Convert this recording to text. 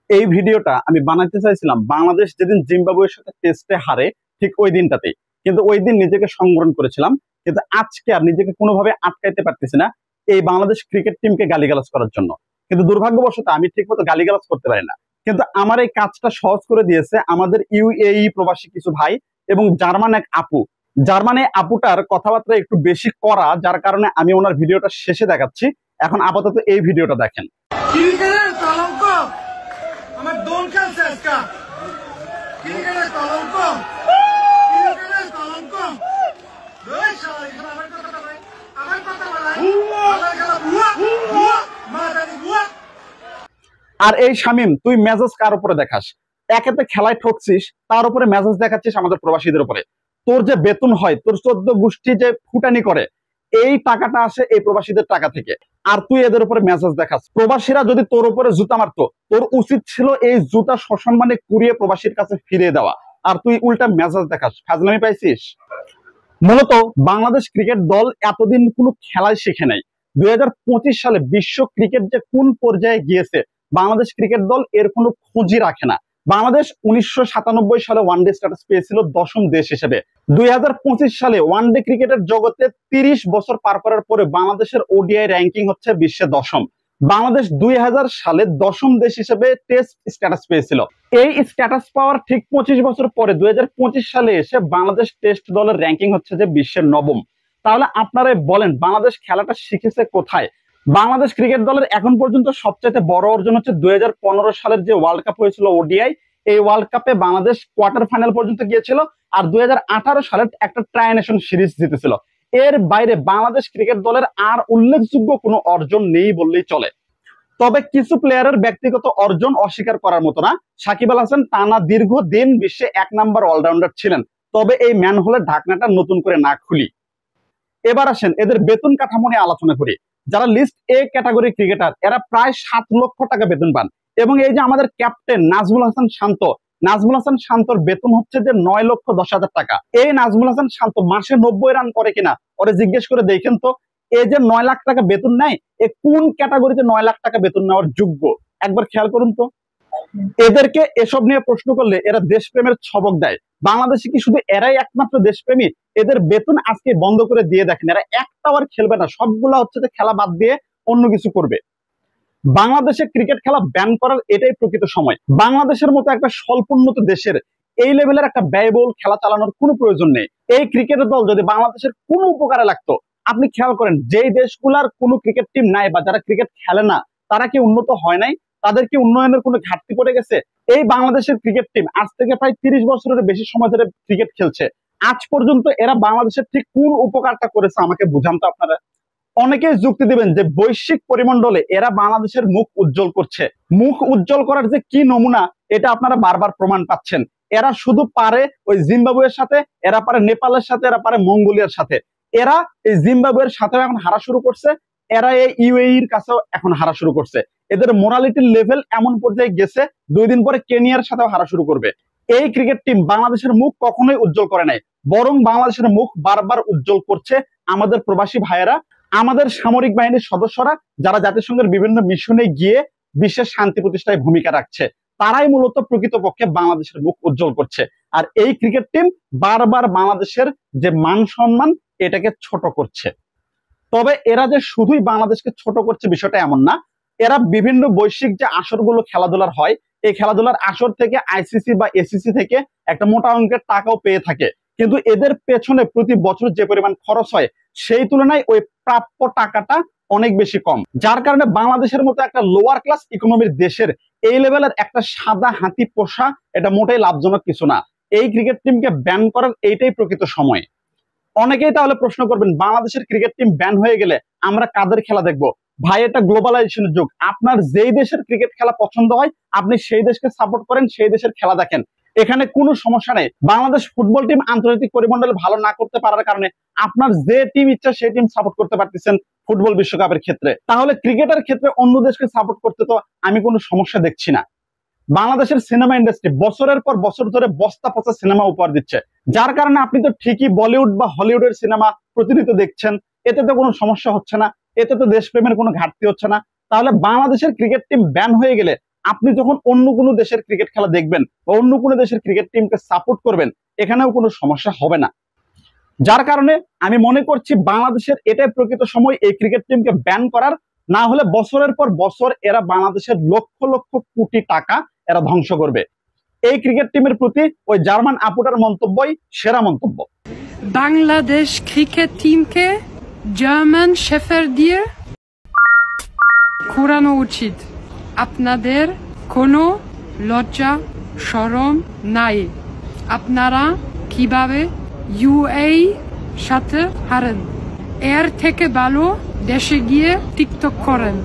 এই ভিডিওটা আমি বানাইতে চাইছিলাম বাংলাদেশ যেদিন জিম্বাবুয়ের সাথে টেস্টে হারে ঠিক ওই দিনটাতেই, কিন্তু ওই দিন নিজেকে সংবরণ করেছিলাম। কিন্তু আজকে আর নিজেকে কোনোভাবে আটকাইতে পারতেছি না এই বাংলাদেশ ক্রিকেট টিমকে গালিগালাজ করার জন্য। কিন্তু দুর্ভাগ্যবশত আমি ঠিক মতো গালিগালাজ করতে পারি না। কিন্তু আমার এই কাজটা সহজ করে দিয়েছে আমাদের ইউএই প্রবাসী কিছু ভাই এবং জার্মান এক আপু। জার্মানে আপুটার কথাবার্তা একটু বেশি করা, যার কারণে আমি ওনার ভিডিওটা শেষে দেখাচ্ছি। এখন আপাতত এই ভিডিওটা দেখেন। আমার দোল খেলছে আজকা ক্রিকেটের কলঙ্ক ক্রিকেটের কলঙ্ক ওই শালা এখানে আমার কথা বলাই আমার খেলা বুয়া বুয়া মাদারি বুয়া। আর এই শামিম, তুই মেজাজ কার উপরে দেখাস? একেতে খেলায় ঠকছিস, তার উপরে মেজাজ দেখাচ্ছিস আমাদের প্রবাসীদের উপরে। তোর যে বেতন হয়, তোর 14 গোষ্ঠী যে ফুটানি করে, এই টাকাটা আসে এই প্রবাসীদের টাকা থেকে, আর তুই এদের উপরে মেজাজ দেখাস। প্রবাসীরা যদি তোর উপরে জুতা মারতো, তোর উচিত ছিল এই জুতা সসম্মানে কুড়িয়ে প্রবাসীর কাছে ফিরিয়ে দেওয়া, আর তুই উল্টা মেজাজ দেখাস। ফাজলামি পাইছিস। মূলত বাংলাদেশ ক্রিকেট দল এতদিন কোনো খেলায় শিখে নাই। 2025 সালে বিশ্ব ক্রিকেট যে কোন পর্যায়ে গিয়েছে, বাংলাদেশ ক্রিকেট দল এর কোনো খোঁজই রাখে না। বাংলাদেশ 1997 সালে ওয়ানডে স্ট্যাটাস পেয়েছিল 10ম দেশ হিসেবে। 2025 সালে ওয়ানডে ক্রিকেটের জগতে 30 বছর পার করার পরে বাংলাদেশের ওডিআই র্যাঙ্কিং হচ্ছে বিশ্বে 10ম। বাংলাদেশ 2000 সালে 10ম দেশ হিসেবে টেস্ট স্ট্যাটাস পেয়েছিল। এই স্ট্যাটাস পাওয়ার ঠিক 25 বছর পরে 2025 সালে এসে বাংলাদেশ টেস্ট দলের র্যাঙ্কিং হচ্ছে যে বিশ্বের 9ম। তাহলে আপনারা বলেন বাংলাদেশ খেলাটা শিখেছে কোথায়? বাংলাদেশ ক্রিকেট দলের এখন পর্যন্ত সবচেয়ে বড় অর্জন হচ্ছে 2015 সালের যে ওয়ার্ল্ড কাপ হয়েছিল ওডিআই। এই ওয়ার্ল্ড কাপে বাংলাদেশ কোয়ার্টার ফাইনাল পর্যন্ত গিয়েছিল, আর 2018 সালে একটা ট্রাই নেশন সিরিজ জিতেছিল। এর বাইরে বাংলাদেশ ক্রিকেট দলের আর উল্লেখযোগ্য কোনো অর্জন নেই বললেই চলে। তবে কিছু প্লেয়ারের ব্যক্তিগত অর্জন অস্বীকার করার মতো না। সাকিব আল হাসান টানা দীর্ঘদিন বিশ্বে 1 নম্বর অলরাউন্ডার ছিলেন। তবে এই ম্যানহোলের ঢাকনাটা নতুন করে না খুলি। এবার আসেন এদের বেতন কাঠামো নিয়ে আলোচনা করি। যারা লিস্ট এ ক্যাটাগরি ক্রিকেটার, এরা প্রায় 7 লক্ষ টাকা বেতন পান। এবং এই যে আমাদের ক্যাপ্টেন নাজমুল হাসান শান্ত, নাজমুল হাসান শান্তর বেতন হচ্ছে যে 9,10,000 টাকা। এই নাজমুল হাসান শান্ত মাসে 90 রান করে কিনা, ওরে জিজ্ঞেস করে দেখেন তো। এই যে 9 লাখ টাকা বেতন নেয়, এ কোন ক্যাটাগরিতে 9 লাখ টাকা বেতন নেওয়ার যোগ্য? একবার খেয়াল করুন তো। এদেরকে এসব নিয়ে প্রশ্ন করলে এরা দেশপ্রেমের ছবক দেয়। বাংলাদেশে কি শুধু এরাই একমাত্র দেশপ্রেমী? এদের বেতন আজকে বন্ধ করে দিয়ে দেখেন, এরা একটাও আর খেলবে না। সবগুলা হচ্ছে যে খেলা বাদ দিয়ে অন্য কিছু করবে। বাংলাদেশে ক্রিকেট খেলা ব্যান করার এটাই প্রকৃত সময়। বাংলাদেশের মতো একটা স্বল্পোন্নত দেশের এই লেভেলের একটা ব্যয়বহুল খেলা চালানোর কোনো প্রয়োজন নেই। এই ক্রিকেটের দল যদি বাংলাদেশের কোনো উপকারে লাগতো, আপনি খেয়াল করেন যেই দেশগুলার কোনো ক্রিকেট টিম নাই বা যারা ক্রিকেট খেলে না, তারা কি উন্নত হয় নাই? তাদের কি উন্নয়নের কোনো ঘাটতি পড়ে গেছে? এই বাংলাদেশের ক্রিকেট টিম আজ থেকে প্রায় 30 বছরের বেশি সময় ধরে ক্রিকেট খেলছে। আজ পর্যন্ত এরা বাংলাদেশের ঠিক কোন উপকারটা করেছে আমাকে বুঝান তো আপনারা। অনেকেই যুক্তি দিবেন যে বৈশ্বিক পরিমণ্ডলে এরা বাংলাদেশের মুখ উজ্জ্বল করছে। মুখ উজ্জ্বল করার যে কি নমুনা, এটা আপনারা বারবার প্রমাণ পাচ্ছেন। এরা শুধু পারে ওই জিম্বাবুয়ের সাথে, এরা পারে নেপালের সাথে, এরা পারে মঙ্গোলিয়ার সাথে। এরা এই জিম্বাবুয়ের সাথেও এখন হারা শুরু করছে, এরা এই ইউএইর কাছেও এখন হারা শুরু করছে। এদের মোরালিটির লেভেল এমন পর্যায়ে গেছে, 2 দিন পরে কেনিয়ার সাথেও হারা শুরু করবে। এই ক্রিকেট টিম বাংলাদেশের মুখ কখনোই উজ্জ্বল করে নাই, বরং বাংলাদেশের মুখ বারবার উজ্জ্বল করছে আমাদের প্রবাসী ভাইয়েরা, আমাদের সামরিক বাহিনীর সদস্যরা, যারা জাতিসংঘের বিভিন্ন মিশনে গিয়ে বিশ্বের শান্তি প্রতিষ্ঠায় ভূমিকা রাখছে। তারাই মূলত প্রকৃতপক্ষে বাংলাদেশের মুখ উজ্জ্বল করছে। আর এই ক্রিকেট টিম বারবার বাংলাদেশের যে মান সম্মান, এটাকে ছোট করছে। তবে এরা যে শুধুই বাংলাদেশকে ছোট করছে বিষয়টা এমন না। এরা বিভিন্ন বৈশ্বিক যে আসরগুলো খেলাধুলার হয়, এই খেলাধুলার আসর থেকে আইসিসি বা এসিসি থেকে একটা মোটা অঙ্কের টাকাও পেয়ে থাকে। কিন্তু এদের পেছনে প্রতি বছর যে পরিমাণ খরচ হয়, সেই তুলনায় ওই প্রাপ্য টাকাটা অনেক বেশি কম। যার কারণে বাংলাদেশের মতো একটা লোয়ার ক্লাস ইকোনমির দেশের এই লেভেলের একটা সাদা হাতি পোষা এটা মোটেই লাভজনক কিছু না। এই ক্রিকেট টিমকে ব্যান করার এইটাই প্রকৃত সময়। অনেকেই তাহলে প্রশ্ন করবেন, বাংলাদেশের ক্রিকেট টিম ব্যান হয়ে গেলে আমরা কাদের খেলা দেখবো? ভাই, এটা গ্লোবালাইজেশনের যুগ। আপনার যেই দেশের ক্রিকেট খেলা পছন্দ হয়, আপনি সেই দেশকে সাপোর্ট করেন, সেই দেশের খেলা দেখেন। এখানে কোনো সমস্যা নেই। বাংলাদেশ ফুটবল টিম আন্তর্জাতিক পরিমণ্ডলে ভালো না করতে পারার কারণে আপনার যে টিম ইচ্ছা সেই টিম সাপোর্ট করতে পারতেছেন ফুটবল বিশ্বকাপের ক্ষেত্রে। তাহলে ক্রিকেটের ক্ষেত্রে অন্য দেশকে সাপোর্ট করতে তো আমি কোনো সমস্যা দেখছি না। বাংলাদেশের সিনেমা ইন্ডাস্ট্রি বছরের পর বছর ধরে বস্তা পচা সিনেমা উপহার দিচ্ছে, যার কারণে আপনি তো ঠিকই বলিউড বা হলিউডের সিনেমা প্রতিনিয়ত দেখছেন। এতে তো কোনো সমস্যা হচ্ছে না, এতে তো দেশপ্রেমের কোনো ঘাটতি হচ্ছে না। তাহলে বাংলাদেশের ক্রিকেট টিম ব্যান হয়ে গেলে আপনি যখন অন্য কোনো দেশের ক্রিকেট খেলা দেখবেন বা অন্য কোনো দেশের ক্রিকেট টিমকে সাপোর্ট করবেন, এখানেও কোনো সমস্যা হবে না। যার কারণে আমি মনে করছি বাংলাদেশের এটাই প্রকৃত সময় এই ক্রিকেট টিমকে ব্যান করার, না হলে বছরের পর বছর এরা বাংলাদেশের লক্ষ লক্ষ কোটি টাকা এরা ধ্বংস করবে। এই ক্রিকেট টিমের প্রতি ওই জার্মান আপুটার মন্তব্যই সেরা মন্তব্য। বাংলাদেশ ক্রিকেট টিমকে জার্মান শেফার দিয়ে ঘোরানো উচিত। আপনাদের কোনো লজ্জা শরম নাই। আপনারা কিভাবে UAE সাথে হারেন, এর থেকে ভালো দেশে গিয়ে টিকটক করেন।